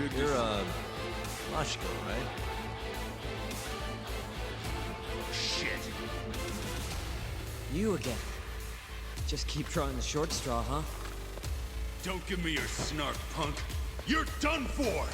You're, Mashko, right? Shit. You again. Just keep drawing the short straw, huh? Don't give me your snark, punk. You're done for!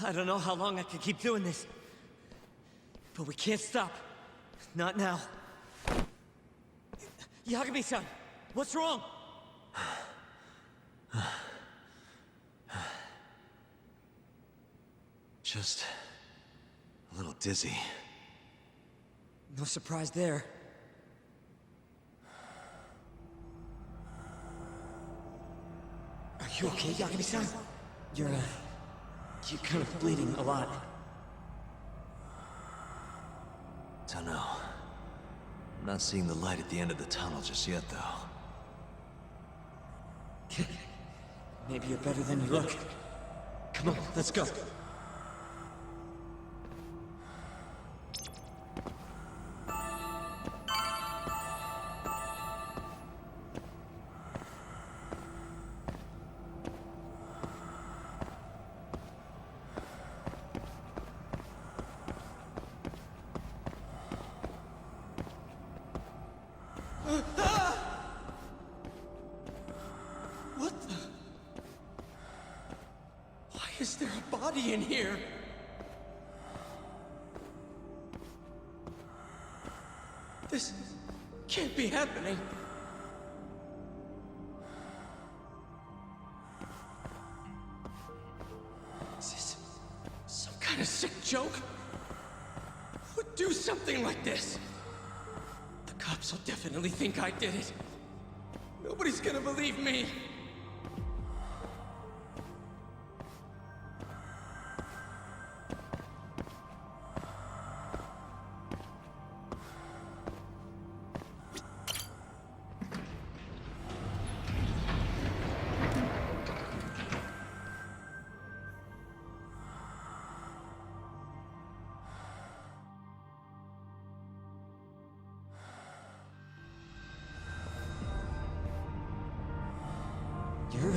I don't know how long I can keep doing this. But we can't stop. Not now. Yagami-san, what's wrong? Just a little dizzy. No surprise there. Are you okay, Yagami-san? You're kind of bleeding a lot. Don't know. I'm not seeing the light at the end of the tunnel just yet, though. Maybe you're better than you look. Come on, let's go. What the? Why is there a body in here? This can't be happening. Is this some kind of sick joke? Who would do something like this? The cops will definitely think I did it. Nobody's gonna believe me. You're,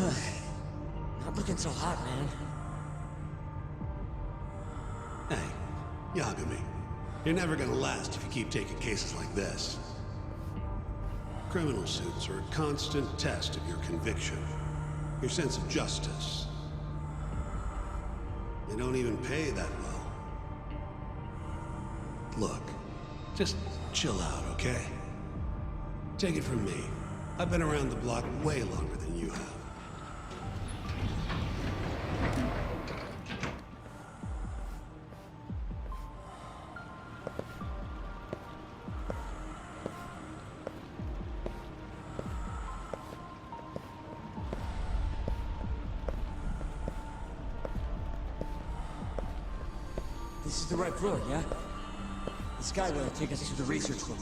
not looking so hot, man. Hey, Yagami. You're never gonna last if you keep taking cases like this. Criminal suits are a constant test of your conviction, your sense of justice. They don't even pay that well. Look, just chill out, okay? Take it from me. I've been around the block way longer than you have. This is the right floor, yeah? The skyway will take us to the research room.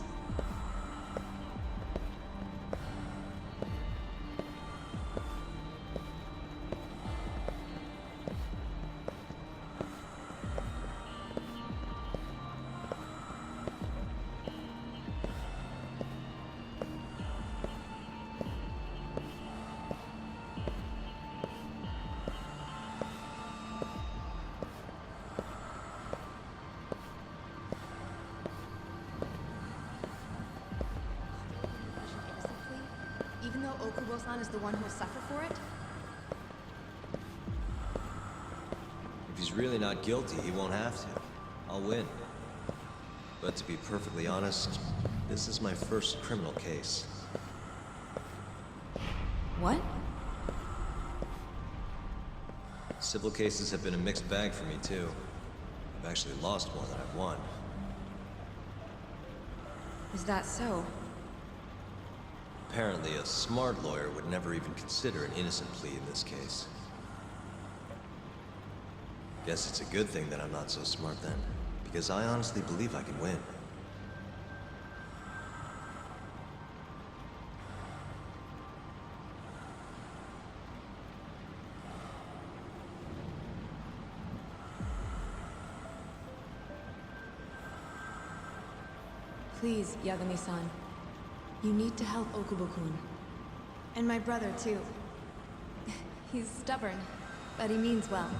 Yagami-san is the one who will suffer for it? If he's really not guilty, he won't have to. I'll win. But to be perfectly honest, this is my first criminal case. What? Civil cases have been a mixed bag for me, too. I've actually lost more than I've won. Is that so? Apparently, a smart lawyer would never even consider an innocent plea in this case. Guess it's a good thing that I'm not so smart then, because I honestly believe I can win. Please, Yagami-san. You need to help Okubo-kun. And my brother, too. He's stubborn, but he means well.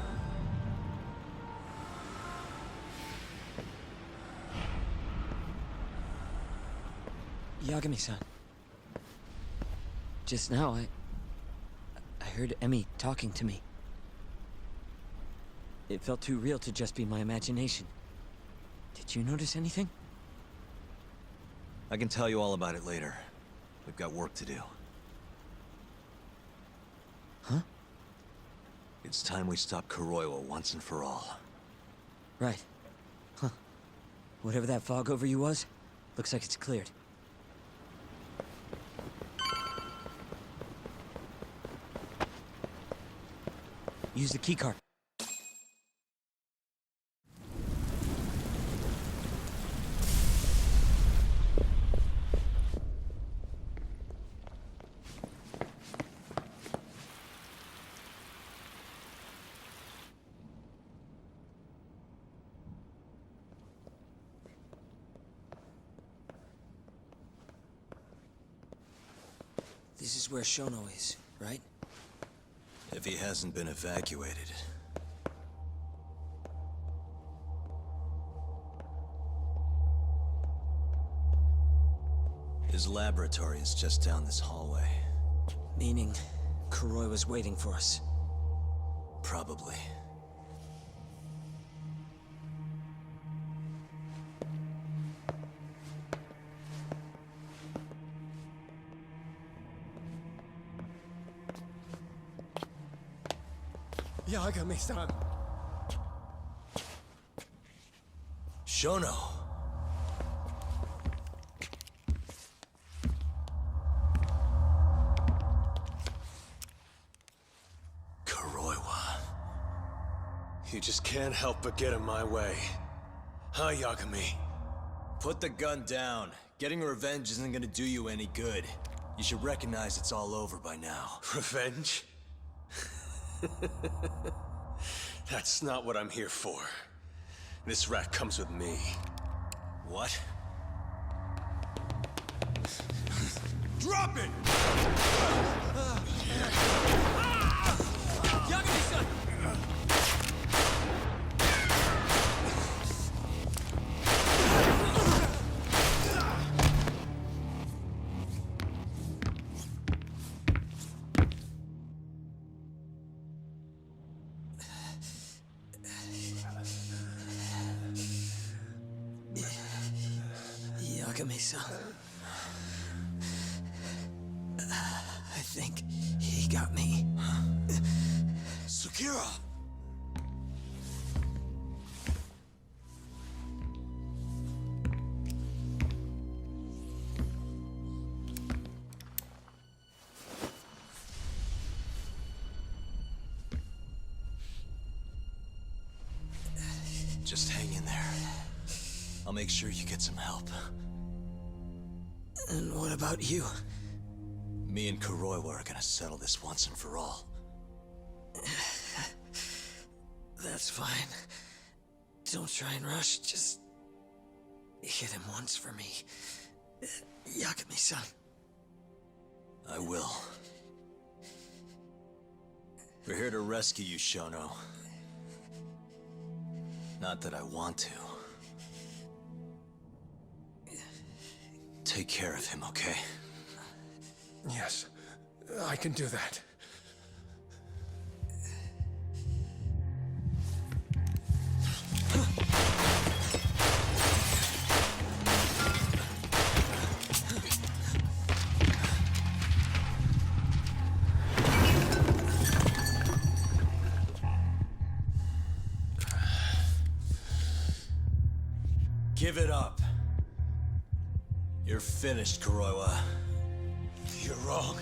Yagami-san. Just now, I heard Emmy talking to me. It felt too real to just be my imagination. Did you notice anything? I can tell you all about it later. We've got work to do. Huh? It's time we stop Kuroiwa once and for all. Right. Huh. Whatever that fog over you was, looks like it's cleared. Use the keycard. This is where Shono is, right? If he hasn't been evacuated. His laboratory is just down this hallway. Meaning, Kuroi was waiting for us. Probably. Yagami-san. Shono! Kuroiwa. You just can't help but get in my way. Huh, Yagami? Put the gun down. Getting revenge isn't gonna do you any good. You should recognize it's all over by now. Revenge? That's not what I'm here for. This rat comes with me. What? Drop it! Yagami-san! Yagami-san. I think he got me. Sukira! Just hang in there. I'll make sure you get some help. And what about you? Me and Kuroiwa are gonna settle this once and for all. That's fine. Don't try and rush, just hit him once for me. Yagami-san. I will. We're here to rescue you, Shono. Not that I want to. Take care of him, okay? Yes. I can do that. Give it up. You're finished, Kuroiwa. You're wrong.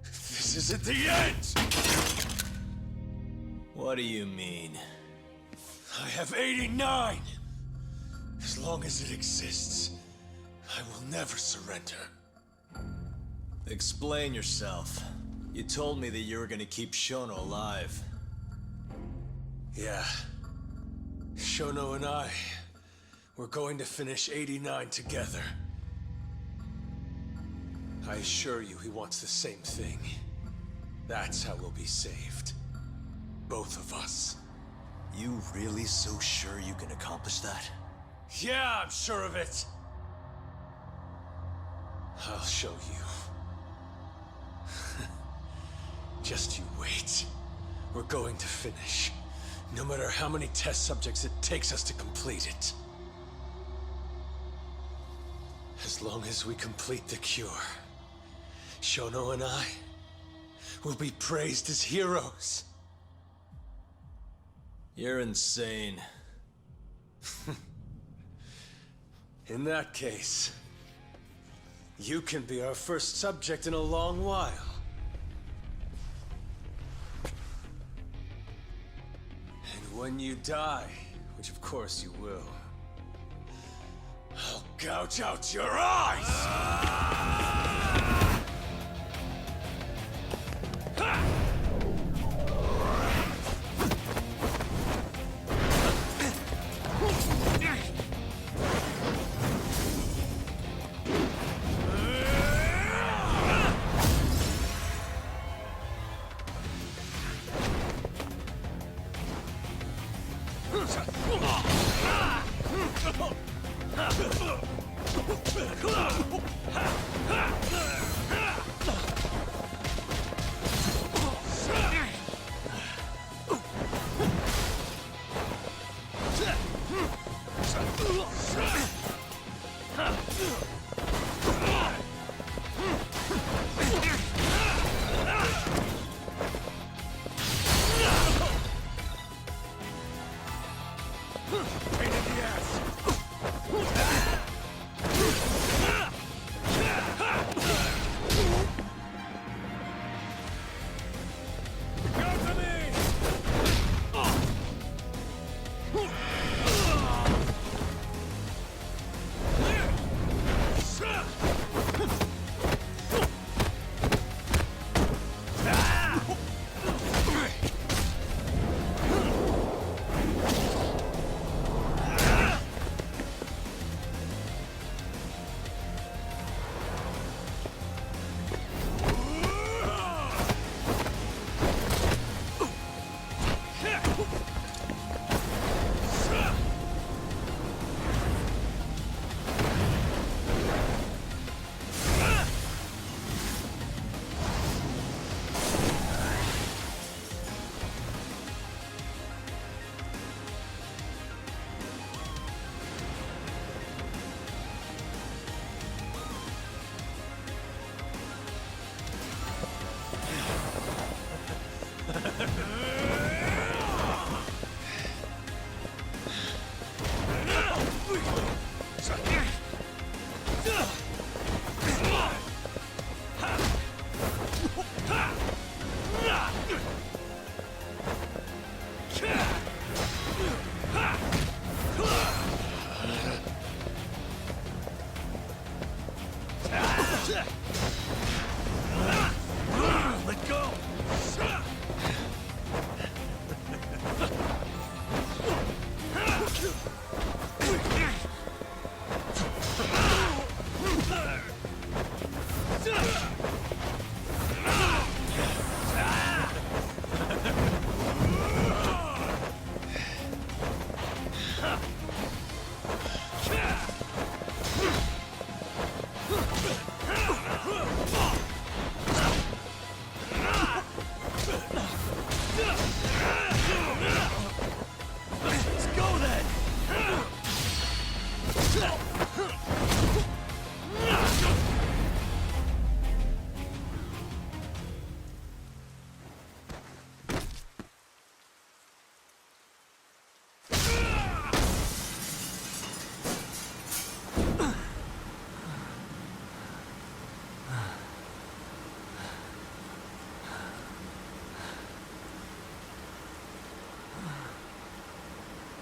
This isn't the end! What do you mean? I have 89! As long as it exists, I will never surrender. Explain yourself. You told me that you were gonna keep Shono alive. Yeah. Shono and I, we're going to finish 89 together. I assure you he wants the same thing. That's how we'll be saved. Both of us. You really so sure you can accomplish that? Yeah, I'm sure of it. I'll show you. Just you wait. We're going to finish. No matter how many test subjects it takes us to complete it. As long as we complete the cure, Shono and I will be praised as heroes. You're insane. In that case, you can be our first subject in a long while. And when you die, which of course you will, I'll gouge out your eyes!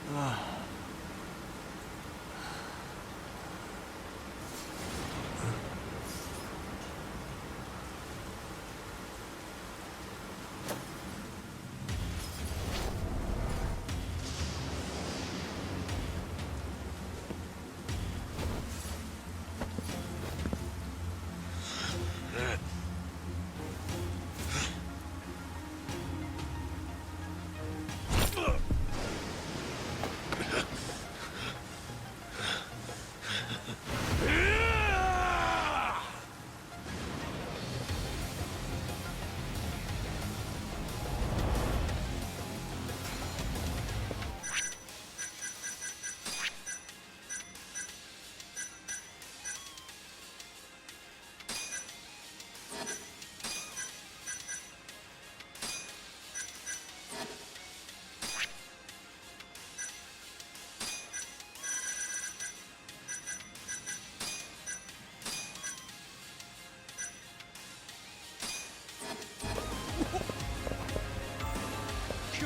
Kill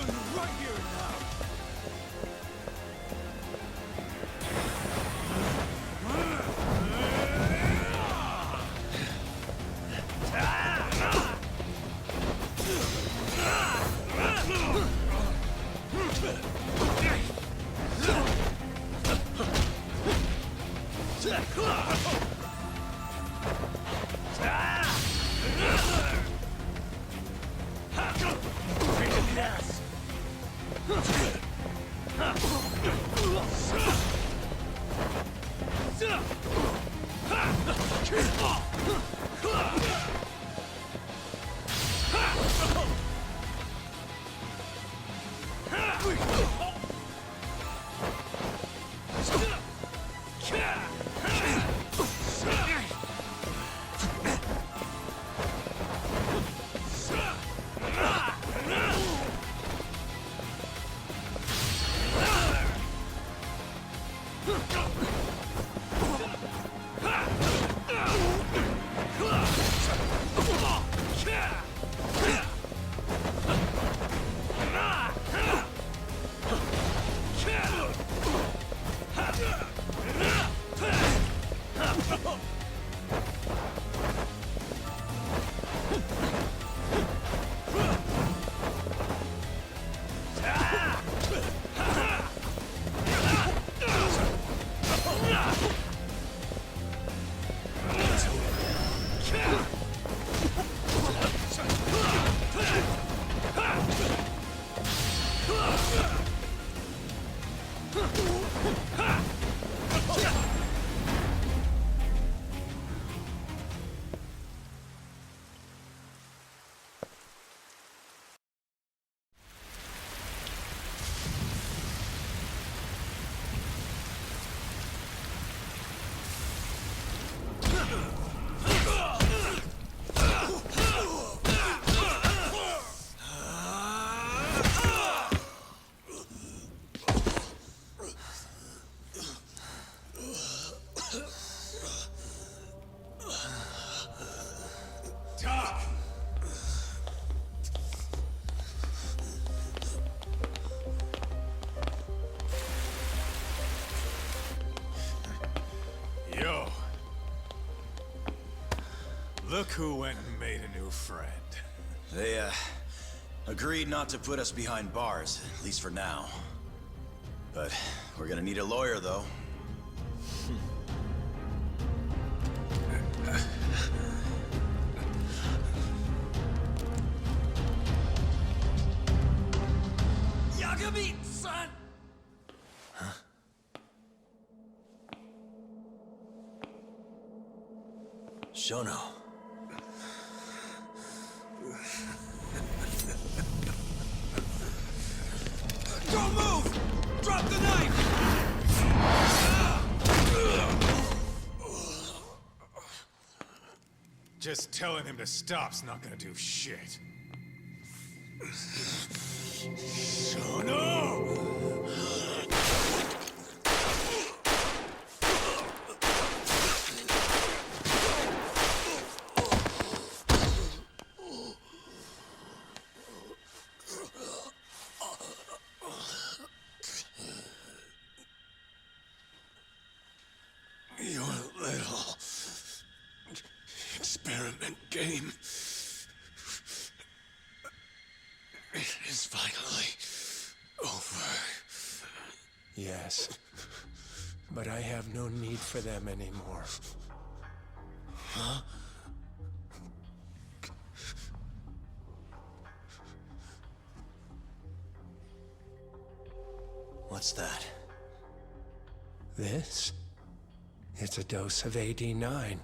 you right here and now! Yo. Look who went and made a new friend. They, agreed not to put us behind bars, at least for now. But we're gonna need a lawyer, though. Yagami, son! Shono. Don't move! Drop the knife! Just telling him to stop's not gonna do shit. Shono! game is finally over. Yes, but I have no need for them anymore. Huh? What's that? This? It's a dose of AD9.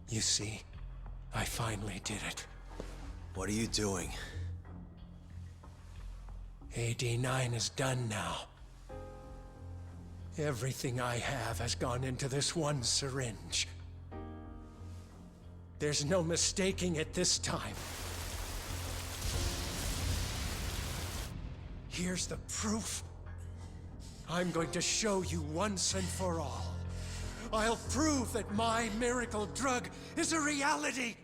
You see, I finally did it. What are you doing? AD9 is done now. Everything I have has gone into this one syringe. There's no mistaking it this time. Here's the proof. I'm going to show you once and for all. I'll prove that my miracle drug is a reality!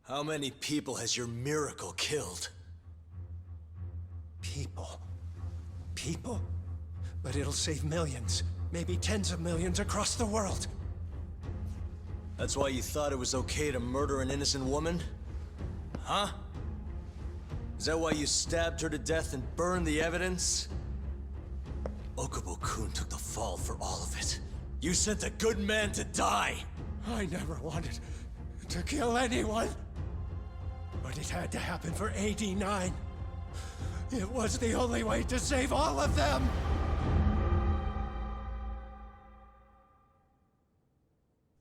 How many people has your miracle killed? People. People? But it'll save millions, maybe tens of millions across the world. That's why you thought it was okay to murder an innocent woman? Huh? Is that why you stabbed her to death and burned the evidence? Okubo-kun took the fall for all of it. You sent a good man to die! I never wanted to kill anyone. But it had to happen for AD9. It was the only way to save all of them!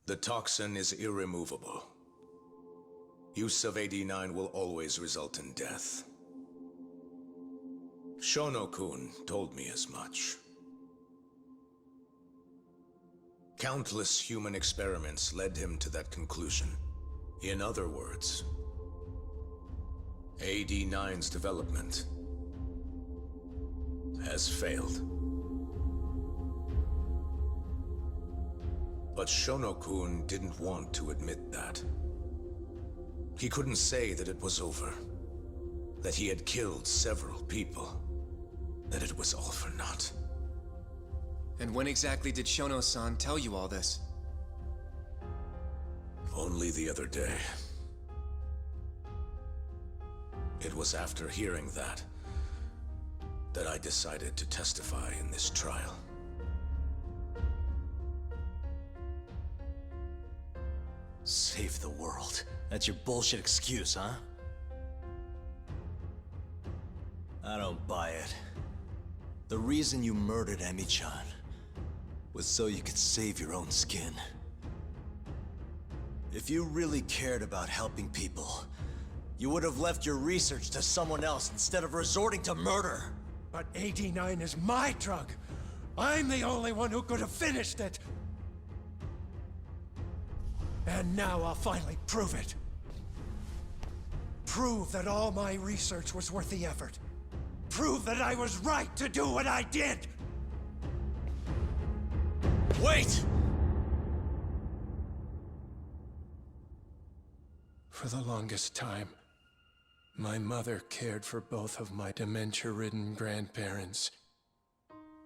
The toxin is irremovable. Use of AD9 will always result in death. Shono-kun told me as much. Countless human experiments led him to that conclusion. In other words, AD9's development has failed. But Shono-kun didn't want to admit that. He couldn't say that it was over, that he had killed several people, that it was all for naught. And when exactly did Shono-san tell you all this? Only the other day. It was after hearing that I decided to testify in this trial. Save the world. That's your bullshit excuse, huh? I don't buy it. The reason you murdered Emi-chan was so you could save your own skin. If you really cared about helping people, you would have left your research to someone else instead of resorting to murder. But AD9 is my drug. I'm the only one who could have finished it. And now I'll finally prove it. Prove that all my research was worth the effort. Prove that I was right to do what I did! Wait! For the longest time, my mother cared for both of my dementia-ridden grandparents.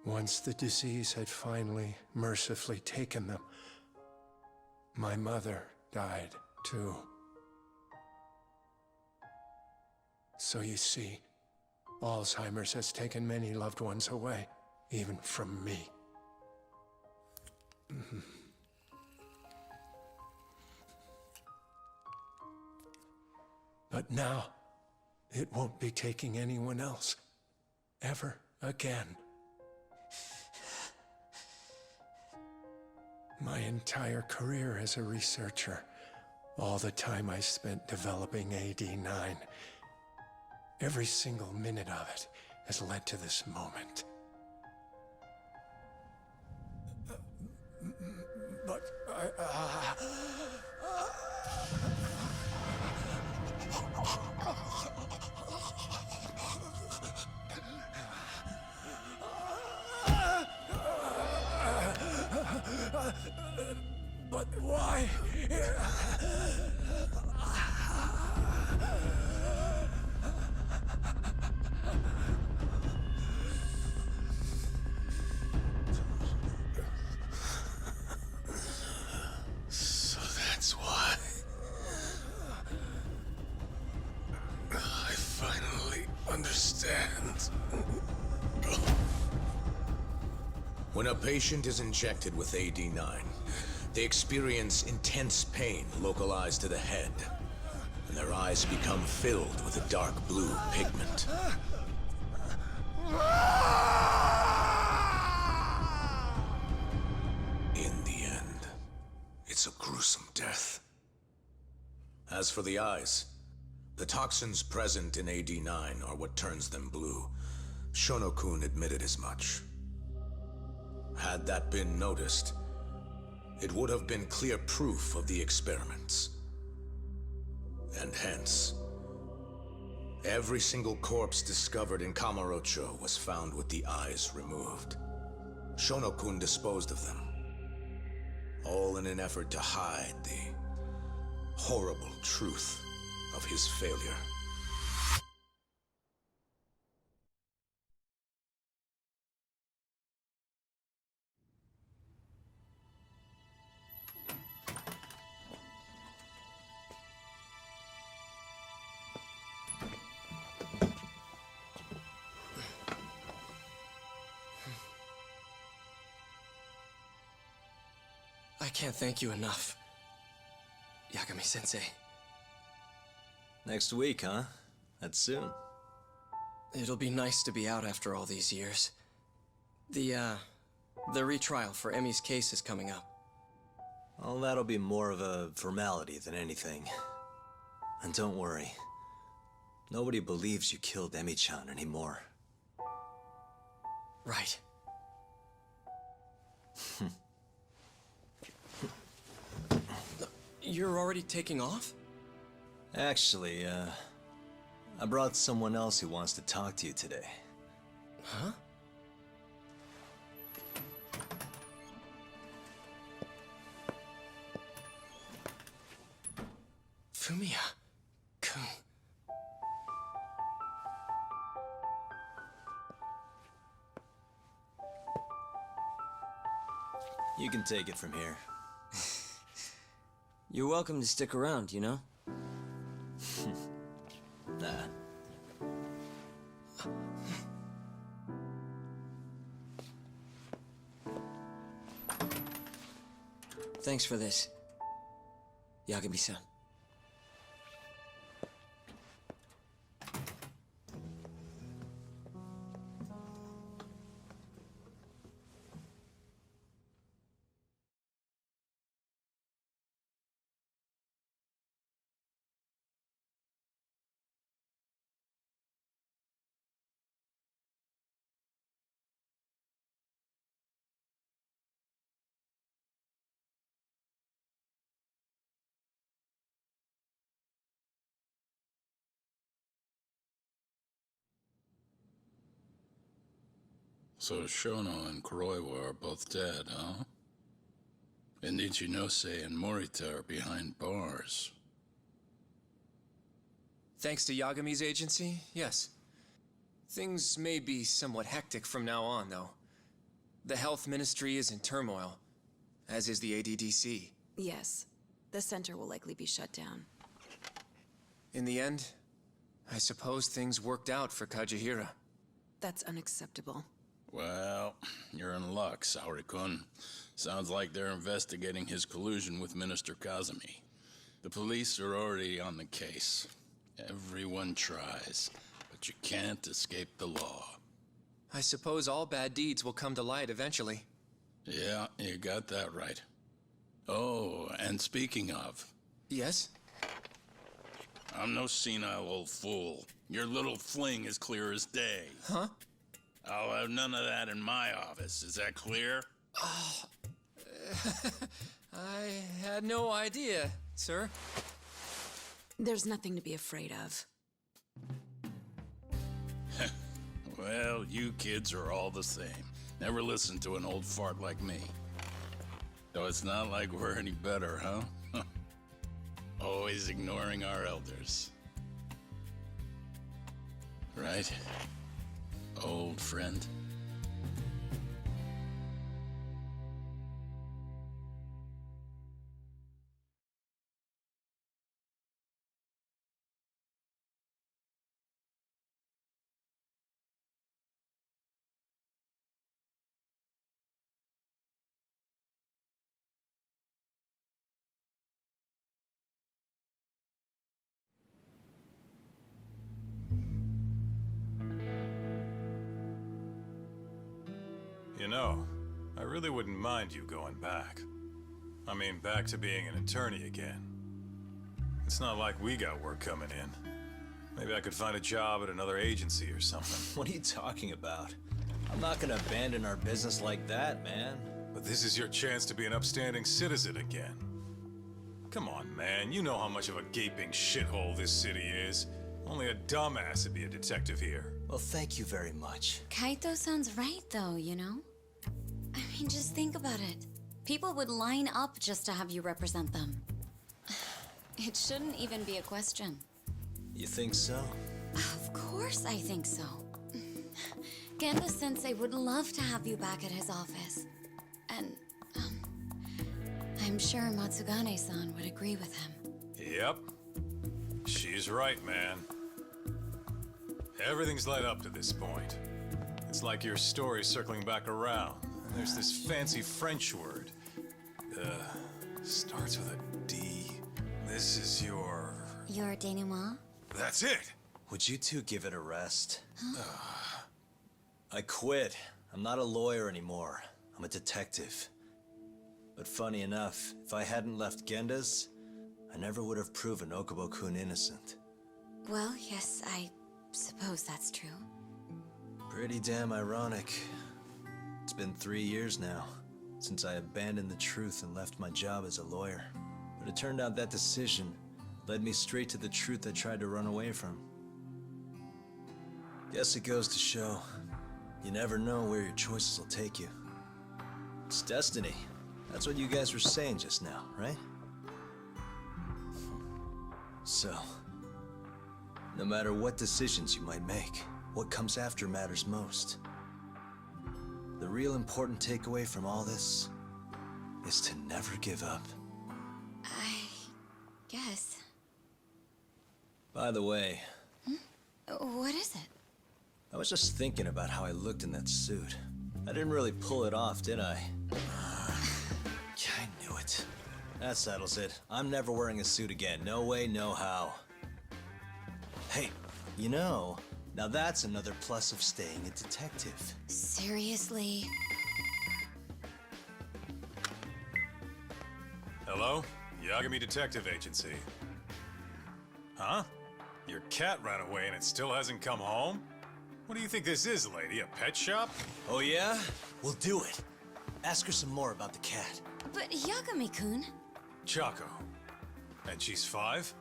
Once the disease had finally, mercifully taken them, my mother died too. So you see, Alzheimer's has taken many loved ones away, even from me. But now, it won't be taking anyone else, ever again. My entire career as a researcher, all the time I spent developing AD9, every single minute of it has led to this moment. But but why? So that's why I finally understand. When a patient is injected with AD9, they experience intense pain localized to the head, and their eyes become filled with a dark blue pigment. In the end, it's a gruesome death. As for the eyes, the toxins present in AD9 are what turns them blue. Shono-kun admitted as much. Had that been noticed, it would have been clear proof of the experiments. And hence, every single corpse discovered in Kamurocho was found with the eyes removed. Shono-kun disposed of them, all in an effort to hide the horrible truth of his failure. I can't thank you enough, Yagami-sensei. Next week, huh? That's soon. It'll be nice to be out after all these years. The retrial for Emmy's case is coming up. Well, that'll be more of a formality than anything. And don't worry. Nobody believes you killed Emi-chan anymore. Right. You're already taking off? Actually, I brought someone else who wants to talk to you today. Huh? Fumiya-kun. You can take it from here. You're welcome to stick around, you know? Nah. Thanks for this, Yagami-san. So Shono and Kuroiwa are both dead, huh? And Ichinose and Morita are behind bars. Thanks to Yagami's agency, yes. Things may be somewhat hectic from now on, though. The health ministry is in turmoil, as is the ADDC. Yes. The center will likely be shut down. In the end, I suppose things worked out for Kajihira. That's unacceptable. Well, you're in luck, Saori-kun. Sounds like they're investigating his collusion with Minister Kazumi. The police are already on the case. Everyone tries, but you can't escape the law. I suppose all bad deeds will come to light eventually. Yeah, you got that right. Oh, and speaking of... Yes? I'm no senile old fool. Your little fling is clear as day. Huh? I'll have none of that in my office. Is that clear? I had no idea, sir. There's nothing to be afraid of. Well, you kids are all the same. Never listen to an old fart like me. Though it's not like we're any better, huh? Always ignoring our elders. right? Old friend. You know, I really wouldn't mind you going back. I mean, back to being an attorney again. It's not like we got work coming in. Maybe I could find a job at another agency or something. What are you talking about? I'm not gonna abandon our business like that, man. But this is your chance to be an upstanding citizen again. Come on, man. You know how much of a gaping shithole this city is. Only a dumbass would be a detective here. Well, thank you very much. Kaito sounds right, though, you know? I mean, just think about it. People would line up just to have you represent them. It shouldn't even be a question. You think so? Of course I think so. Gendo-sensei would love to have you back at his office. And, I'm sure Matsugane-san would agree with him. Yep. She's right, man. Everything's led up to this point. It's like your story's circling back around. And there's this fancy French word. Starts with a D. This is your... Your denouement? That's it! Would you two give it a rest? Huh? I quit. I'm not a lawyer anymore. I'm a detective. But funny enough, if I hadn't left Genda's, I never would have proven Okubo-kun innocent. Well, yes, I suppose that's true. Pretty damn ironic. It's been 3 years now, since I abandoned the truth and left my job as a lawyer. But it turned out that decision led me straight to the truth I tried to run away from. Guess it goes to show, you never know where your choices will take you. It's destiny. That's what you guys were saying just now, right? So, no matter what decisions you might make, what comes after matters most. The real important takeaway from all this is to never give up. I guess. By the way... What is it? I was just thinking about how I looked in that suit. I didn't really pull it off, did I? Yeah, I knew it. That settles it. I'm never wearing a suit again. No way, no how. Hey, you know, now that's another plus of staying a detective. Seriously? Hello? Yagami Detective Agency. Huh? Your cat ran away and it still hasn't come home? What do you think this is, lady? A pet shop? Oh yeah? We'll do it. Ask her some more about the cat. But Yagami-kun... Choco. And she's 5?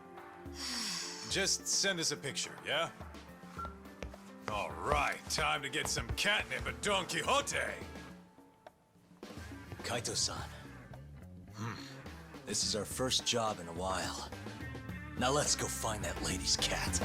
Just send us a picture, yeah? All right, time to get some catnip at Don Quixote! Kaito-san. This is our first job in a while. Now let's go find that lady's cat.